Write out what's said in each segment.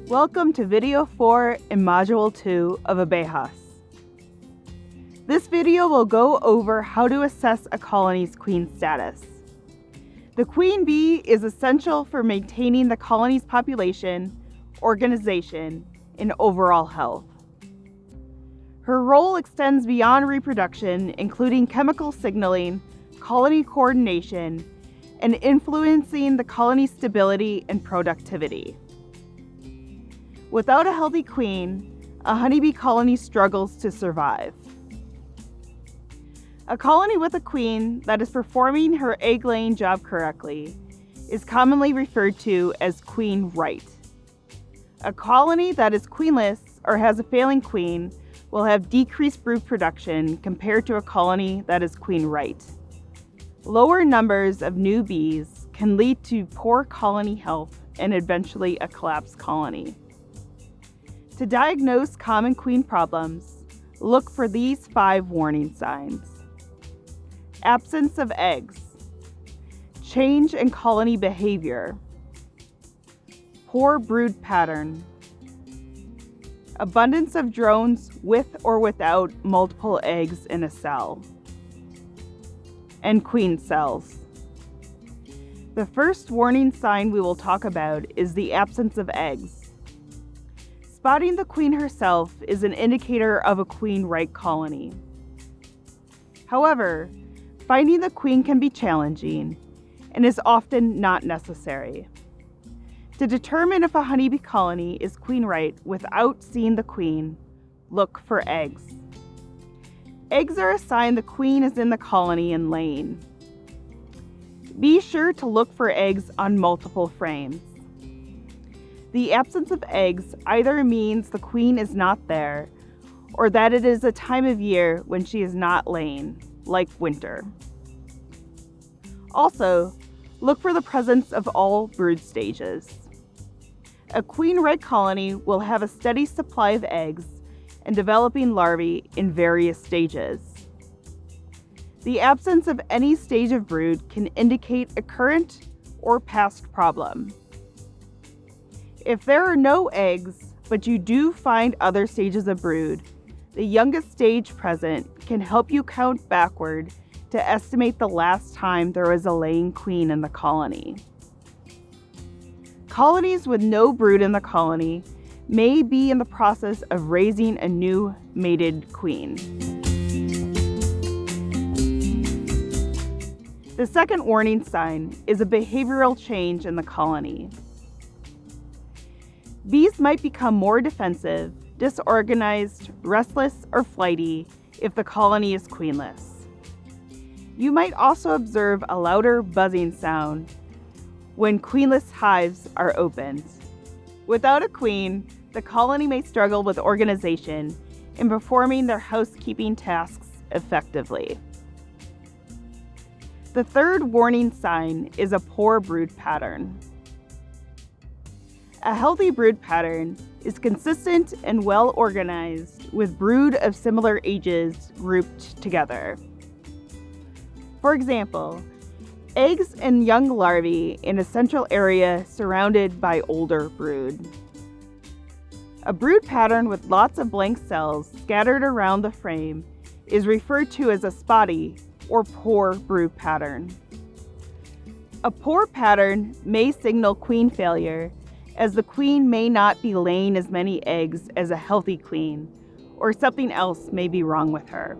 Welcome to Video 4 in Module 2 of ABEJAS. This video will go over how to assess a colony's queen status. The queen bee is essential for maintaining the colony's population, organization, and overall health. Her role extends beyond reproduction, including chemical signaling, colony coordination, and influencing the colony's stability and productivity. Without a healthy queen, a honeybee colony struggles to survive. A colony with a queen that is performing her egg-laying job correctly is commonly referred to as queen right. A colony that is queenless or has a failing queen will have decreased brood production compared to a colony that is queen right. Lower numbers of new bees can lead to poor colony health and eventually a collapsed colony. To diagnose common queen problems, look for these 5 warning signs. Absence of eggs, change in colony behavior, poor brood pattern, abundance of drones with or without multiple eggs in a cell, and queen cells. The first warning sign we will talk about is the absence of eggs. Spotting the queen herself is an indicator of a queen-right colony. However, finding the queen can be challenging and is often not necessary. To determine if a honeybee colony is queen-right without seeing the queen, look for eggs. Eggs are a sign the queen is in the colony and laying. Be sure to look for eggs on multiple frames. The absence of eggs either means the queen is not there or that it is a time of year when she is not laying, like winter. Also, look for the presence of all brood stages. A queen-right colony will have a steady supply of eggs and developing larvae in various stages. The absence of any stage of brood can indicate a current or past problem. If there are no eggs, but you do find other stages of brood, the youngest stage present can help you count backward to estimate the last time there was a laying queen in the colony. Colonies with no brood in the colony may be in the process of raising a new mated queen. The second warning sign is a behavioral change in the colony. Bees might become more defensive, disorganized, restless, or flighty if the colony is queenless. You might also observe a louder buzzing sound when queenless hives are opened. Without a queen, the colony may struggle with organization in performing their housekeeping tasks effectively. The third warning sign is a poor brood pattern. A healthy brood pattern is consistent and well organized with brood of similar ages grouped together. For example, eggs and young larvae in a central area surrounded by older brood. A brood pattern with lots of blank cells scattered around the frame is referred to as a spotty or poor brood pattern. A poor pattern may signal queen failure, as the queen may not be laying as many eggs as a healthy queen, or something else may be wrong with her.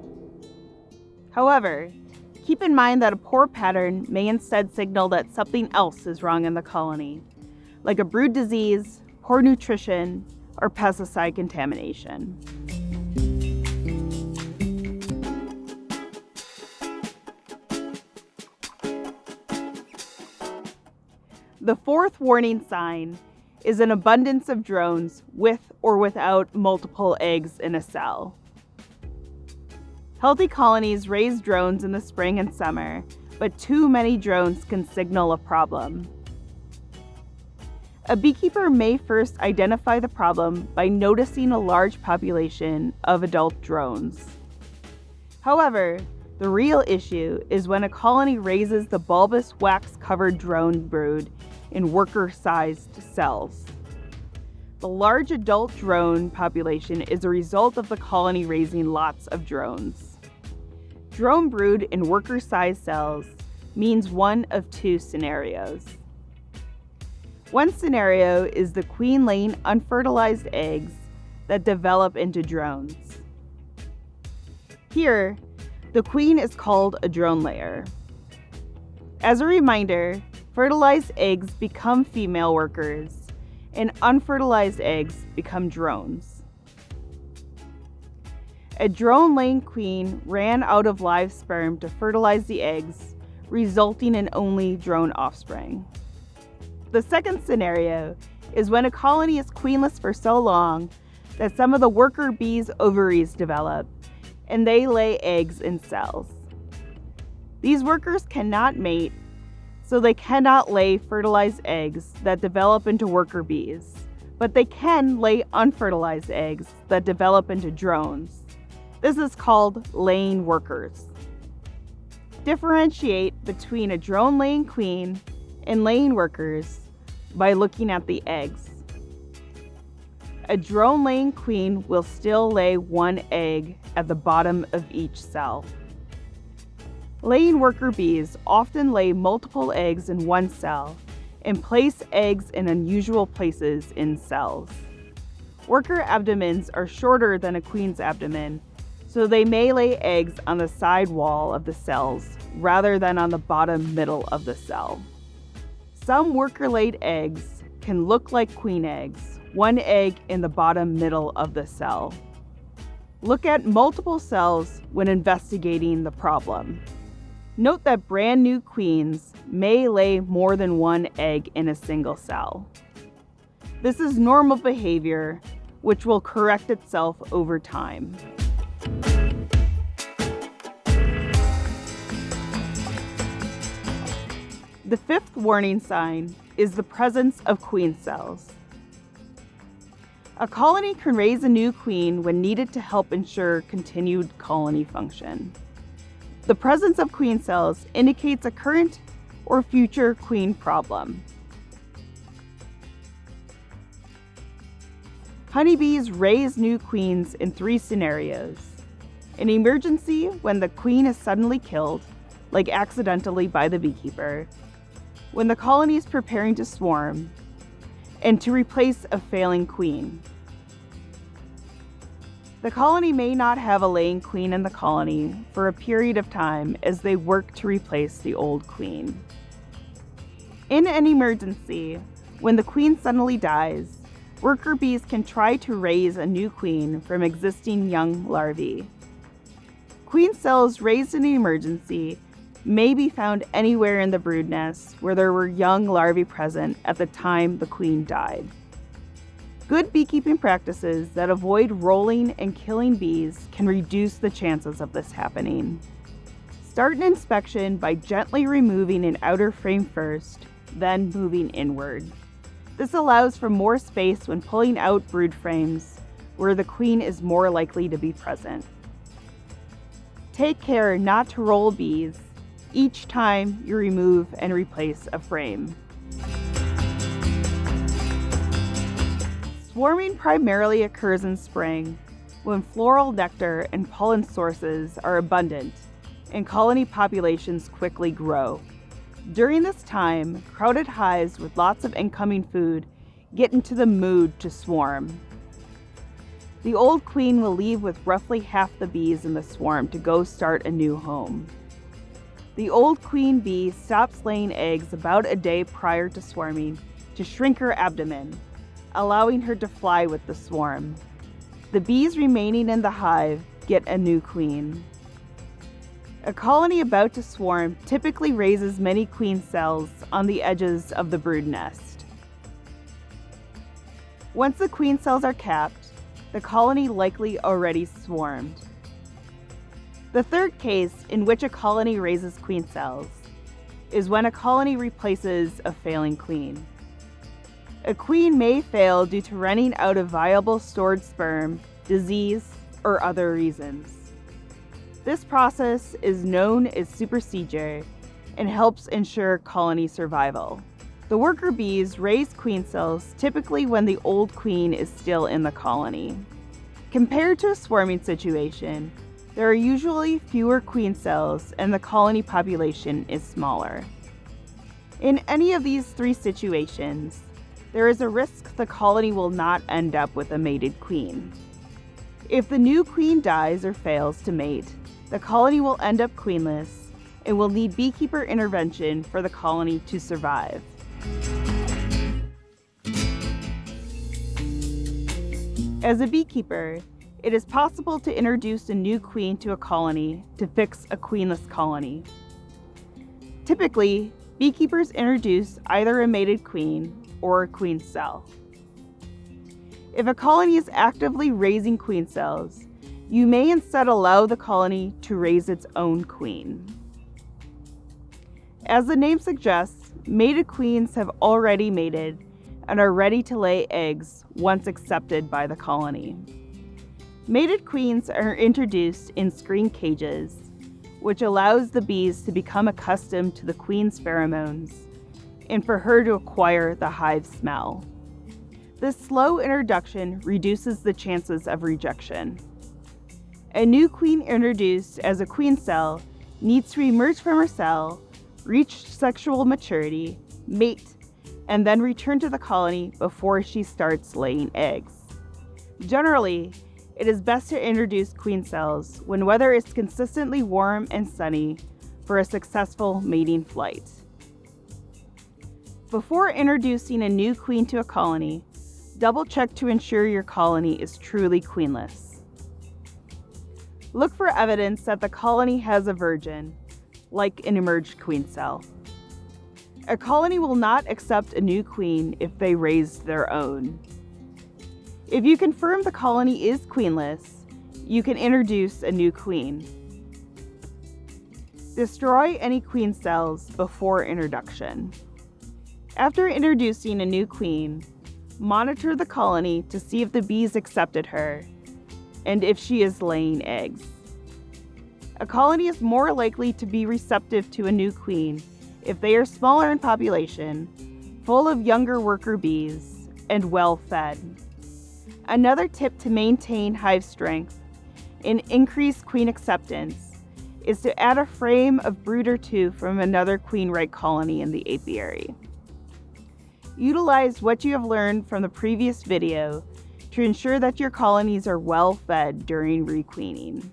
However, keep in mind that a poor pattern may instead signal that something else is wrong in the colony, like a brood disease, poor nutrition, or pesticide contamination. The fourth warning sign is an abundance of drones with or without multiple eggs in a cell. Healthy colonies raise drones in the spring and summer, but too many drones can signal a problem. A beekeeper may first identify the problem by noticing a large population of adult drones. However, the real issue is when a colony raises the bulbous wax-covered drone brood in worker-sized cells. The large adult drone population is a result of the colony raising lots of drones. Drone brood in worker-sized cells means one of two scenarios. One scenario is the queen laying unfertilized eggs that develop into drones. Here, the queen is called a drone layer. As a reminder, fertilized eggs become female workers, and unfertilized eggs become drones. A drone-laying queen ran out of live sperm to fertilize the eggs, resulting in only drone offspring. The second scenario is when a colony is queenless for so long that some of the worker bees' ovaries develop, and they lay eggs in cells. These workers cannot mate, so they cannot lay fertilized eggs that develop into worker bees, but they can lay unfertilized eggs that develop into drones. This is called laying workers. Differentiate between a drone-laying queen and laying workers by looking at the eggs. A drone-laying queen will still lay one egg at the bottom of each cell. Laying worker bees often lay multiple eggs in one cell and place eggs in unusual places in cells. Worker abdomens are shorter than a queen's abdomen, so they may lay eggs on the side wall of the cells rather than on the bottom middle of the cell. Some worker-laid eggs can look like queen eggs, one egg in the bottom middle of the cell. Look at multiple cells when investigating the problem. Note that brand new queens may lay more than one egg in a single cell. This is normal behavior, which will correct itself over time. The fifth warning sign is the presence of queen cells. A colony can raise a new queen when needed to help ensure continued colony function. The presence of queen cells indicates a current or future queen problem. Honeybees raise new queens in three scenarios: an emergency when the queen is suddenly killed, like accidentally by the beekeeper, when the colony is preparing to swarm, and to replace a failing queen. The colony may not have a laying queen in the colony for a period of time as they work to replace the old queen. In an emergency, when the queen suddenly dies, worker bees can try to raise a new queen from existing young larvae. Queen cells raised in an emergency may be found anywhere in the brood nest where there were young larvae present at the time the queen died. Good beekeeping practices that avoid rolling and killing bees can reduce the chances of this happening. Start an inspection by gently removing an outer frame first, then moving inward. This allows for more space when pulling out brood frames where the queen is more likely to be present. Take care not to roll bees each time you remove and replace a frame. Swarming primarily occurs in spring, when floral nectar and pollen sources are abundant and colony populations quickly grow. During this time, crowded hives with lots of incoming food get into the mood to swarm. The old queen will leave with roughly half the bees in the swarm to go start a new home. The old queen bee stops laying eggs about a day prior to swarming to shrink her abdomen, allowing her to fly with the swarm. The bees remaining in the hive get a new queen. A colony about to swarm typically raises many queen cells on the edges of the brood nest. Once the queen cells are capped, the colony likely already swarmed. The third case in which a colony raises queen cells is when a colony replaces a failing queen. A queen may fail due to running out of viable stored sperm, disease, or other reasons. This process is known as supersedure and helps ensure colony survival. The worker bees raise queen cells typically when the old queen is still in the colony. Compared to a swarming situation, there are usually fewer queen cells and the colony population is smaller. In any of these three situations, there is a risk the colony will not end up with a mated queen. If the new queen dies or fails to mate, the colony will end up queenless and will need beekeeper intervention for the colony to survive. As a beekeeper, it is possible to introduce a new queen to a colony to fix a queenless colony. Typically, beekeepers introduce either a mated queen or a queen cell. If a colony is actively raising queen cells, you may instead allow the colony to raise its own queen. As the name suggests, mated queens have already mated and are ready to lay eggs once accepted by the colony. Mated queens are introduced in screen cages, which allows the bees to become accustomed to the queen's pheromones and for her to acquire the hive smell. This slow introduction reduces the chances of rejection. A new queen introduced as a queen cell needs to emerge from her cell, reach sexual maturity, mate, and then return to the colony before she starts laying eggs. Generally, it is best to introduce queen cells when weather is consistently warm and sunny for a successful mating flight. Before introducing a new queen to a colony, double-check to ensure your colony is truly queenless. Look for evidence that the colony has a virgin, like an emerged queen cell. A colony will not accept a new queen if they raised their own. If you confirm the colony is queenless, you can introduce a new queen. Destroy any queen cells before introduction. After introducing a new queen, monitor the colony to see if the bees accepted her and if she is laying eggs. A colony is more likely to be receptive to a new queen if they are smaller in population, full of younger worker bees, and well fed. Another tip to maintain hive strength and increase queen acceptance is to add a frame of brood or two from another queen-right colony in the apiary. Utilize what you have learned from the previous video to ensure that your colonies are well fed during requeening.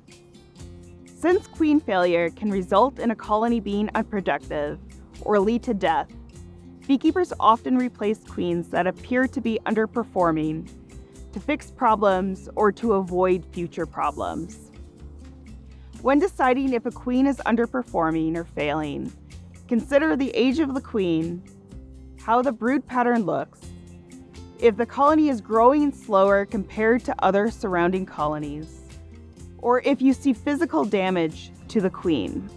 Since queen failure can result in a colony being unproductive or lead to death, beekeepers often replace queens that appear to be underperforming to fix problems or to avoid future problems. When deciding if a queen is underperforming or failing, consider the age of the queen, how the brood pattern looks, if the colony is growing slower compared to other surrounding colonies, or if you see physical damage to the queen.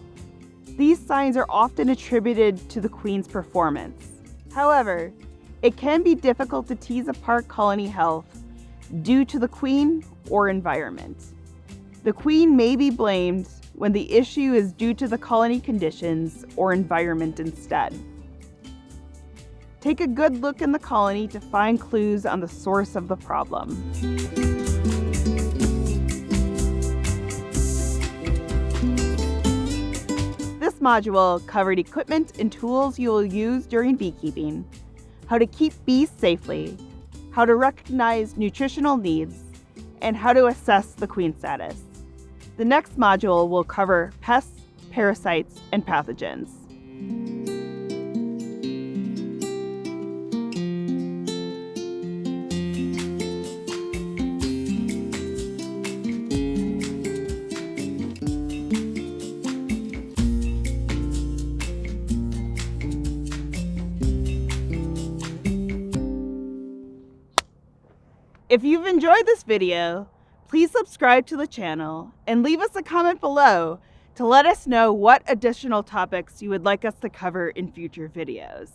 These signs are often attributed to the queen's performance. However, it can be difficult to tease apart colony health due to the queen or environment. The queen may be blamed when the issue is due to the colony conditions or environment instead. Take a good look in the colony to find clues on the source of the problem. This module covered equipment and tools you will use during beekeeping, how to keep bees safely, how to recognize nutritional needs, and how to assess the queen status. The next module will cover pests, parasites, and pathogens. If you've enjoyed this video, please subscribe to the channel and leave us a comment below to let us know what additional topics you would like us to cover in future videos.